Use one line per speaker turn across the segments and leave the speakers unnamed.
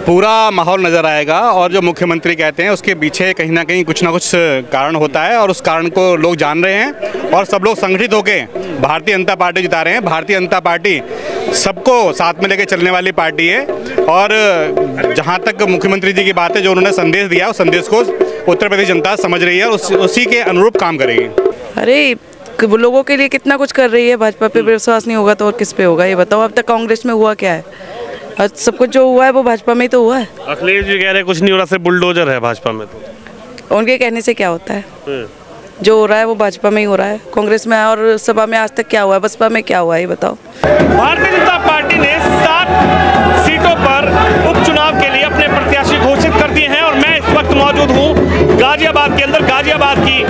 पूरा माहौल नज़र आएगा और जो मुख्यमंत्री कहते हैं उसके पीछे कहीं ना कहीं कुछ ना कुछ कारण होता है और उस कारण को लोग जान रहे हैं और सब लोग संगठित होकर भारतीय जनता पार्टी जिता रहे हैं। भारतीय जनता पार्टी सबको साथ में लेकर चलने वाली पार्टी है और जहां तक मुख्यमंत्री जी की बात है, जो उन्होंने संदेश दिया उस संदेश को उत्तर प्रदेश जनता समझ रही है और उसी के अनुरूप काम करेगी।
अरे वो लोगों के लिए कितना कुछ कर रही है, भाजपा पे विश्वास नहीं होगा तो और किस पे होगा ये बताओ। अब तक कांग्रेस में हुआ क्या है? सब कुछ जो हुआ है वो भाजपा में ही तो हुआ है।
अखिलेश जी कह रहे कुछ नहीं हो रहा, सिर्फ बुलडोजर है भाजपा में। तो
उनके कहने से क्या होता है? जो हो रहा है वो भाजपा में ही हो रहा है। कांग्रेस में और सभा में आज तक क्या हुआ है, बसपा में क्या हुआ है ये बताओ।
भारतीय जनता पार्टी ने 7 सीटों पर उपचुनाव के लिए अपने प्रत्याशी घोषित कर दिए हैं और मैं इस वक्त मौजूद हूं गाजियाबाद के अंदर। गाजियाबाद की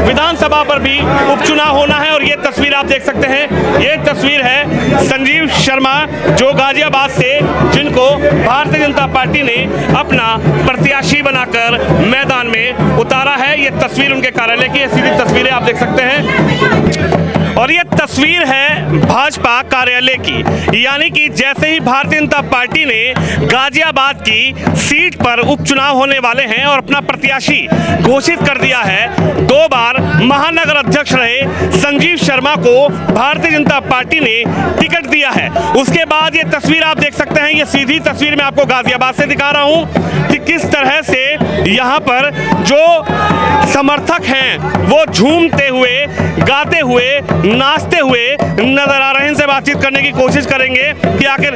विधानसभा पर भी उपचुनाव होना है और ये तस्वीर आप देख सकते हैं। ये तस्वीर है संजीव शर्मा जो गाजियाबाद से, जिनको भारतीय जनता पार्टी ने अपना प्रत्याशी बनाकर मैदान में उतारा है। ये तस्वीर उनके कार्यालय की है, सीधी तस्वीरें आप देख सकते हैं और ये तस्वीर है भाजपा कार्यालय की। यानी कि जैसे ही भारतीय जनता पार्टी ने गाजियाबाद की सीट पर उपचुनाव होने वाले हैं और अपना प्रत्याशी घोषित कर दिया है, 2 बार महानगर अध्यक्ष रहे संजीव शर्मा को भारतीय जनता पार्टी ने टिकट दिया है, उसके बाद ये तस्वीर आप देख सकते हैं। ये सीधी तस्वीर मैं आपको गाजियाबाद से दिखा रहा हूं कि किस तरह से यहाँ पर जो समर्थक हैं वो झूमते हुए, गाते हुए, नाचते हुए नजर आ रहे हैं। इनसे बातचीत करने की कोशिश करेंगे कि आखिर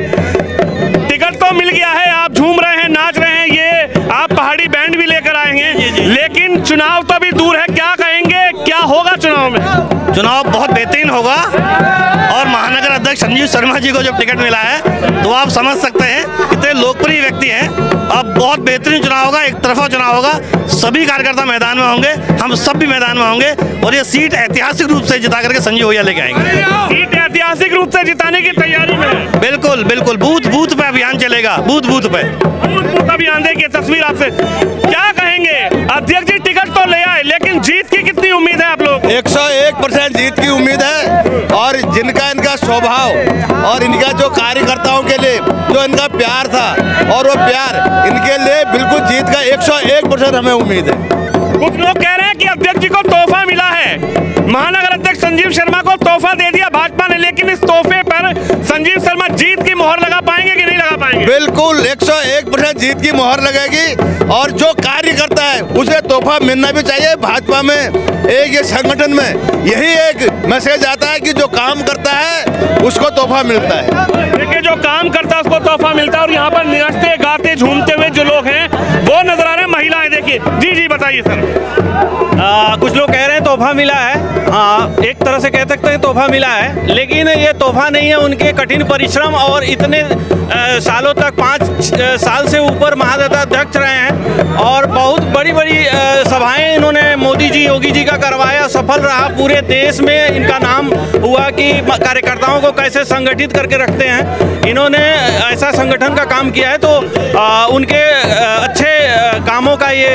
टिकट तो मिल गया है, आप झूम रहे हैं, नाच रहे हैं, ये आप पहाड़ी बैंड भी लेकर आए हैं, लेकिन चुनाव तो अभी दूर है। क्या कहेंगे, क्या होगा चुनाव में?
चुनाव बहुत बेहतरीन होगा और महानगर अध्यक्ष संजीव शर्मा जी को जब टिकट मिला है तो आप समझ सकते हैं कितने लोकप्रिय व्यक्ति हैं। अब बहुत बेहतरीन चुनाव होगा, एक तरफा चुनाव होगा, सभी कार्यकर्ता मैदान में होंगे, हम सब भी मैदान में होंगे और ये सीट ऐतिहासिक रूप से जिता करके संजीव भैया लेके आएंगे।
सीट ऐतिहासिक रूप से जिताने की तैयारी में?
बिल्कुल बिल्कुल, बूथ बूथ पे अभियान चलेगा, बूथ बूथ पे
अभियान। देखिए तस्वीर आपसे, क्या कहेंगे अध्यक्ष जी, टिकट तो ले आए लेकिन जीत की कितनी उम्मीद है आप लोग?
101% जीत की उम्मीद है और जिनका इनका स्वभाव और इनका जो कार्यकर्ताओं के लिए जो इनका प्यार था और वो प्यार इनके लिए बिल्कुल जीत का 101% हमें उम्मीद है।
कुछ लोग कह रहे हैं कि अध्यक्ष जी को तोहफा मिला है, महानगर अध्यक्ष संजीव शर्मा को तोहफा दे दिया भाजपा ने, लेकिन इस तोहफे पर संजीव शर्मा जीत की मोहर लगा पाएंगे कि नहीं लगा पाएंगे?
बिल्कुल 101% जीत की मोहर लगेगी और जो कार्य करता है उसे तोहफा मिलना भी चाहिए। भाजपा में एक ये संगठन में यही एक मैसेज आता है कि जो काम करता है उसको तोहफा मिलता है।
देखिए जो काम करता है उसको तोहफा मिलता है और यहाँ पर नाचते गाते झूमते हुए जो लोग हैं वो नजर आ रहे हैं। महिलाएं देखिए, जी बताइए सर।
कुछ लोग कह रहे हैं तोहफा मिला है, हाँ एक तरह से कह सकते हैं तोहफा मिला है, लेकिन ये तोहफा नहीं है, उनके कठिन परिश्रम और इतने सालों तक 5 साल से ऊपर महानगर अध्यक्ष रहे हैं और बहुत बड़ी बड़ी सभाएं इन्होंने मोदी जी, योगी जी का करवाया, सफल रहा। पूरे देश में इनका नाम हुआ कि कार्यकर्ताओं को कैसे संगठित करके रखते हैं, इन्होंने ऐसा संगठन का काम किया है। तो उनके अच्छे कामों का ये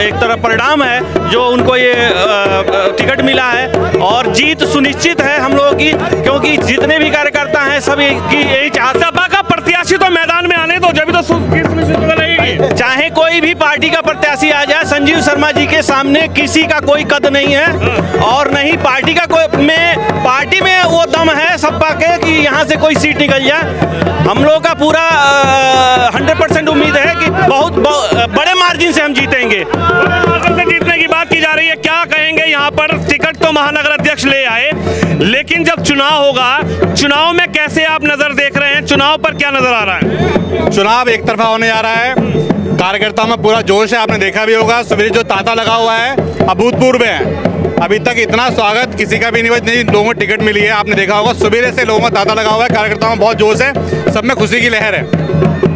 एक तरह परिणाम है जो उनको ये टिकट मिला है और जीत सुनिश्चित है हम लोगों की, क्योंकि जितने भी कार्यकर्ता हैं सब की यही चाहते हैं का प्रत्याशी तो मैदान में आने दो, जब तो सुनिश्चित रहेगी। चाहे कोई भी पार्टी का प्रत्याशी आ जाए, संजीव शर्मा जी के सामने किसी का कोई कद नहीं है और नहीं पार्टी का कोई पार्टी में वो दम है सपा के कि यहाँ से कोई सीट निकल जाए। हम लोग का पूरा 100% उम्मीद है कि बहुत बड़े मार्जिन से हम जीतेंगे।
जीतने की बात की जा रही है, क्या कहेंगे? यहाँ पर टिकट तो महानगर अध्यक्ष ले आए, लेकिन जब चुनाव होगा, चुनाव में कैसे आप नजर देख रहे हैं? चुनाव पर क्या नजर आ रहा है?
चुनाव एक तरफा होने जा रहा है, कार्यकर्ताओं में पूरा जोश है। आपने देखा भी होगा सवेरे जो तांता लगा हुआ है अभूतपूर्व है। अभी तक इतना स्वागत किसी का भी नहीं लोगों को टिकट मिली है। आपने देखा होगा सवेरे से लोगों में तांता लगा हुआ है, कार्यकर्ताओं में बहुत जोश है, सब में खुशी की लहर है।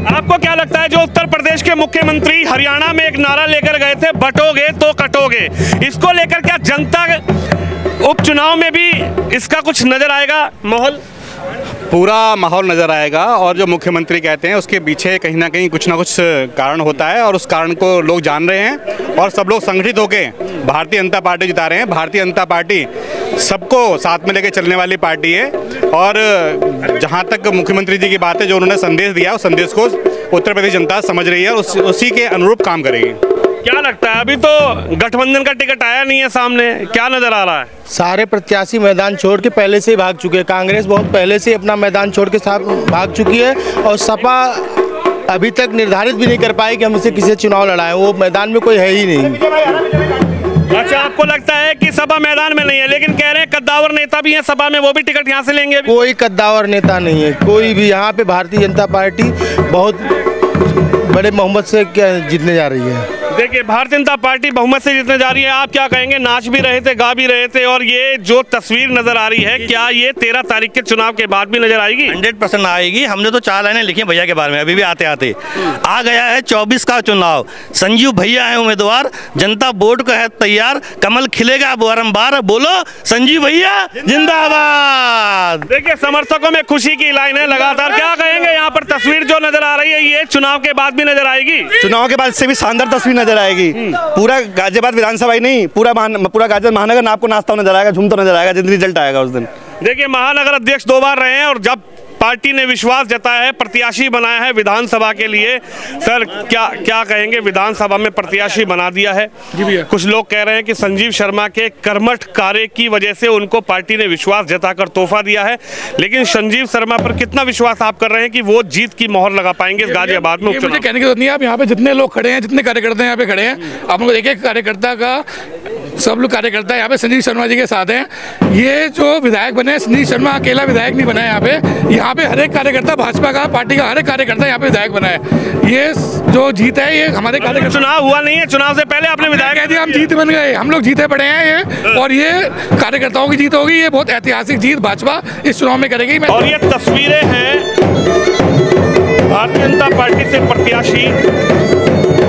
आपको क्या लगता है, जो उत्तर प्रदेश के मुख्यमंत्री हरियाणा में एक नारा लेकर गए थे, बटोगे तो कटोगे, इसको लेकर क्या जनता उपचुनाव में भी इसका कुछ नजर आएगा माहौल?
पूरा माहौल नज़र आएगा और जो मुख्यमंत्री कहते हैं उसके पीछे कहीं ना कुछ कारण होता है और उस कारण को लोग जान रहे हैं और सब लोग संगठित होकर भारतीय जनता पार्टी जिता रहे हैं। भारतीय जनता पार्टी सबको साथ में लेकर चलने वाली पार्टी है और जहां तक मुख्यमंत्री जी की बात है, जो उन्होंने संदेश दिया उस संदेश को उत्तर प्रदेश जनता समझ रही है और उसी के अनुरूप काम करेगी।
क्या लगता है, अभी तो गठबंधन का टिकट आया नहीं है सामने, क्या नजर आ रहा है?
सारे प्रत्याशी मैदान छोड़ के पहले से ही भाग चुके हैं। कांग्रेस बहुत पहले से अपना मैदान छोड़ के भाग चुकी है और सपा अभी तक निर्धारित भी नहीं कर पाई कि हम इसे किसी चुनाव लड़ाएं। वो मैदान में कोई है ही नहीं।
अच्छा, आपको लगता है कि सपा मैदान में नहीं है, लेकिन कह रहे हैं कद्दावर नेता भी हैं सपा में, वो भी टिकट यहाँ से लेंगे?
कोई कद्दावर नेता नहीं है, कोई भी। यहाँ पे भारतीय जनता पार्टी बहुत बड़े बहुमत से जीतने जा रही है।
देखिए, भारतीय जनता पार्टी बहुमत से जीतने जा रही है। आप क्या कहेंगे? नाच भी रहे थे, गा भी रहे थे, और ये जो तस्वीर नजर आ रही है, क्या ये 13 तारीख के चुनाव के बाद भी नजर आएगी?
100% आएगी। हमने तो 4 लाइनें लिखी भैया के बारे में, अभी भी आते आते आ गया है 24 का चुनाव। संजीव भैया है उम्मीदवार, जनता बोर्ड का है तैयार, कमल खिलेगा बारंबार, बोलो संजीव भैया जिंदाबाद।
देखिए, समर्थकों में खुशी की लाइन है लगातार। क्या कहेंगे, यहाँ पर तस्वीर जो नजर आ रही है ये चुनाव के बाद भी नजर आएगी?
चुनाव के बाद से भी शानदार तस्वीर नजर आएगी। पूरा गाजियाबाद विधानसभा ही नहीं, पूरा गाजियाबाद महानगर आपको नाचता नजर आएगा, झूमता नजर आएगा जिस रिजल्ट आएगा उस दिन।
देखिए, महानगर अध्यक्ष 2 बार रहे हैं और जब पार्टी ने विश्वास जताया है, प्रत्याशी बनाया है विधानसभा के लिए, सर क्या कहेंगे? विधानसभा में प्रत्याशी बना दिया है। कुछ लोग कह रहे हैं कि संजीव शर्मा के कर्मठ कार्य की वजह से उनको पार्टी ने विश्वास जताकर तोहफा दिया है, लेकिन संजीव शर्मा पर कितना विश्वास आप कर रहे हैं कि वो जीत की मोहर लगा पाएंगे इस गाजियाबाद में?
मुझे कहने की जरूरत नहीं है। आप यहाँ पे जितने लोग खड़े हैं, जितने कार्यकर्ता यहाँ पे खड़े हैं, आप लोग एक एक कार्यकर्ता का, सब लोग कार्यकर्ता यहाँ पे संजीव शर्मा जी के साथ हैं। ये जो विधायक बने, संजीव शर्मा अकेला विधायक नहीं बना है। यहाँ पे हर एक कार्यकर्ता भाजपा का, पार्टी का हर एक कार्यकर्ता यहाँ पे विधायक बना है। ये जो जीत है ये हमारे कार्यकर्ता।
चुनाव हुआ नहीं है, चुनाव से पहले आपने विधायक
कह दिया हम जीत बन गए, हम लोग जीते पड़े हैं ये, और ये कार्यकर्ताओं की जीत होगी। ये बहुत ऐतिहासिक जीत भाजपा इस चुनाव में करेगी।
और ये तस्वीरें हैं भारतीय जनता पार्टी से प्रत्याशी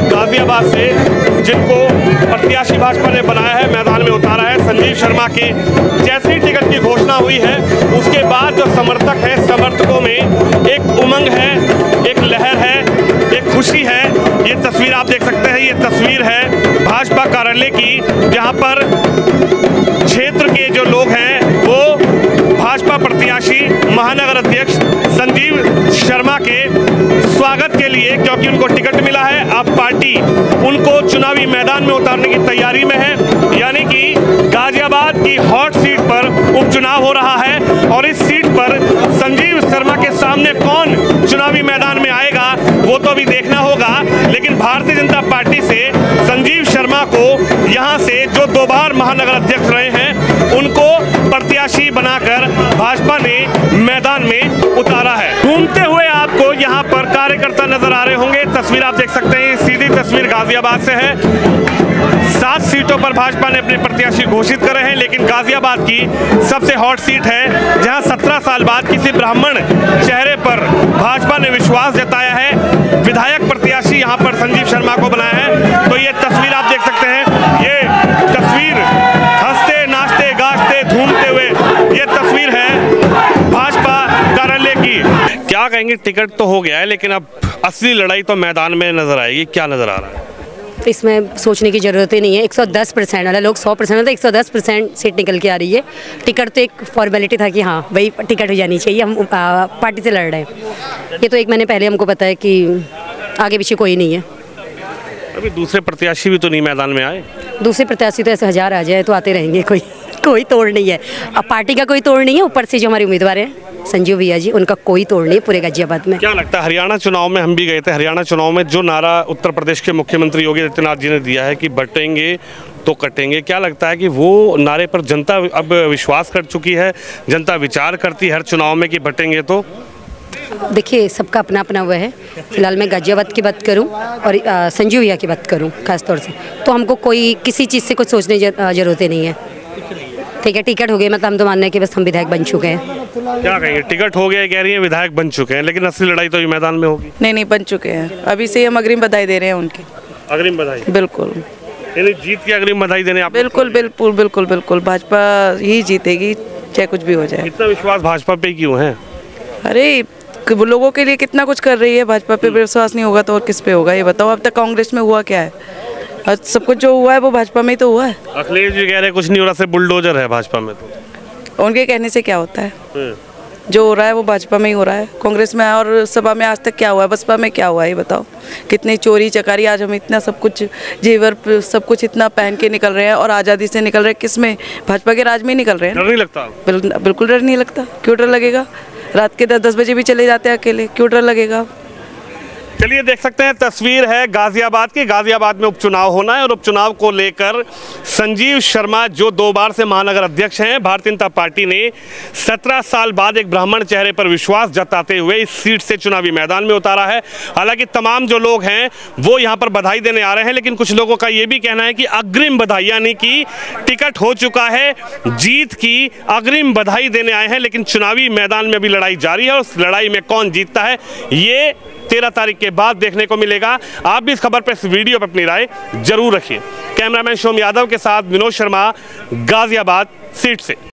गाजियाबाद से, जिनको प्रत्याशी भाजपा ने बनाया है, मैदान में उतारा है। संजीव शर्मा के जैसे ही टिकट की घोषणा हुई है उसके बाद जो समर्थक है, समर्थकों में एक उमंग है, एक लहर है, एक खुशी है। ये तस्वीर आप देख सकते हैं, ये तस्वीर है भाजपा कार्यालय की, जहां पर क्षेत्र के जो लोग हैं वो भाजपा प्रत्याशी महानगर अध्यक्ष संजीव शर्मा के स्वागत के लिए, क्योंकि उनको टिकट मिला है, अब पार्टी उनको चुनावी मैदान में उतारने की तैयारी में है। यानी कि गाजियाबाद की हॉट सीट पर उपचुनाव हो रहा है और इस सीट पर संजीव शर्मा के सामने कौन चुनावी मैदान में आएगा वो तो अभी देखना होगा। लेकिन भारतीय जनता पार्टी से संजीव शर्मा को यहाँ से, जो 2 बार महानगर अध्यक्ष रहे हैं, उनको प्रत्याशी बनाकर भाजपा ने मैदान में उतारा है। घूमते हुए आपको यहाँ पर कार्यकर्ता नजर आ रहे होंगे। तस्वीर आप देख सकते हैं, सीधी तस्वीर गाजियाबाद से है। 7 सीटों पर भाजपा ने अपने प्रत्याशी घोषित करे हैं, लेकिन गाजियाबाद की सबसे हॉट सीट है, जहां 17 साल बाद किसी ब्राह्मण चेहरे पर भाजपा ने विश्वास जताया है। विधायक प्रत्याशी यहां पर संजीव शर्मा को बनाया है। तो ये तस्वीर आप देख सकते हैं, ये तस्वीर हंसते नाचते गाजते घूमते हुए ये तस्वीर है भाजपा कार्यालय की। क्या कहेंगे, टिकट तो हो गया है, लेकिन अब असली लड़ाई तो मैदान में नजर आएगी। क्या नजर आ रहा है?
इसमें सोचने की ज़रूरत ही नहीं है। 110% वाला लोग 100% तो 110% सीट निकल के आ रही है। टिकट तो एक फॉर्मेलिटी था कि हाँ भाई टिकट हो जानी चाहिए, हम पार्टी से लड़ रहे हैं। ये तो एक महीने पहले हमको पता है कि आगे पीछे कोई नहीं है।
अभी दूसरे प्रत्याशी भी तो नहीं मैदान में आए।
दूसरे प्रत्याशी तो ऐसे 1000 आ जाए तो आते रहेंगे, कोई तोड़ नहीं है। अब पार्टी का कोई तोड़ नहीं है, ऊपर से जो हमारे उम्मीदवार हैं संजीव भैया जी, उनका कोई तोड़ नहीं है पूरे गाजियाबाद में।
क्या लगता है, हरियाणा चुनाव में हम भी गए थे, हरियाणा चुनाव में जो नारा उत्तर प्रदेश के मुख्यमंत्री योगी आदित्यनाथ जी ने दिया है कि बटेंगे तो कटेंगे, क्या लगता है कि वो नारे पर जनता अब विश्वास कर चुकी है? जनता विचार करती है हर चुनाव में कि बटेंगे तो?
देखिए, सबका अपना अपना हुआ है। फिलहाल मैं गाजियाबाद की बात करूं और संजीव भैया की बात करूं खासतौर से, तो हमको कोई किसी चीज़ से कुछ सोचने की ज़रूरत ही नहीं है। ठीक है, टिकट हो गया, मतलब हम तो मानने कि बस हम विधायक बन चुके हैं।
क्या कहेंगे, टिकट हो गया कह रही है, विधायक बन चुके हैं, लेकिन असली लड़ाई तो ये मैदान में होगी।
नहीं बन चुके हैं, अभी से हम अग्रिम बधाई दे रहे हैं उनकी।
अग्रिम बधाई?
बिल्कुल,
यानी जीत की अग्रिम बधाई देने आप?
बिल्कुल बिल्कुल बिल्कुल, भाजपा ही जीतेगी चाहे कुछ भी हो जाए।
इतना विश्वास भाजपा पे क्यों है?
अरे वो लोगों के लिए कितना कुछ कर रही है, भाजपा पे विश्वास नहीं होगा तो और किस पे होगा ये बताओ। अब तक कांग्रेस में हुआ क्या है? और सब कुछ जो हुआ है वो भाजपा में ही तो हुआ है।
अखिलेश जी कह रहे हैं कुछ नहीं हो रहा, सिर्फ बुलडोजर है भाजपा में। तो
उनके कहने से क्या होता है? जो हो रहा है वो भाजपा में ही हो रहा है। कांग्रेस में और सभा में आज तक क्या हुआ है, बसपा में क्या हुआ है ये बताओ। कितनी चोरी चकारी, आज हम इतना सब कुछ जेवर सब कुछ इतना पहन के निकल रहे हैं और आज़ादी से निकल रहे हैं। किस में? भाजपा के राज में निकल रहे हैं।
डर नहीं लगता?
बिल्कुल डर नहीं लगता। क्यों डर लगेगा? रात के 10 बजे भी चले जाते हैं अकेले, क्यों डर लगेगा?
चलिए देख सकते हैं, तस्वीर है गाजियाबाद की। गाजियाबाद में उपचुनाव होना है और उपचुनाव को लेकर संजीव शर्मा जो 2 बार से महानगर अध्यक्ष हैं, भारतीय जनता पार्टी ने 17 साल बाद एक ब्राह्मण चेहरे पर विश्वास जताते हुए इस सीट से चुनावी मैदान में उतारा है। हालांकि तमाम जो लोग हैं वो यहाँ पर बधाई देने आ रहे हैं, लेकिन कुछ लोगों का ये भी कहना है कि अग्रिम बधाई, यानी कि टिकट हो चुका है, जीत की अग्रिम बधाई देने आए हैं, लेकिन चुनावी मैदान में भी लड़ाई जारी है। उस लड़ाई में कौन जीतता है ये 13 तारीख के बाद देखने को मिलेगा। आप भी इस खबर पर, इस वीडियो पर अपनी राय जरूर रखिए। कैमरामैन शोम यादव के साथ विनोद शर्मा, गाजियाबाद सीट से।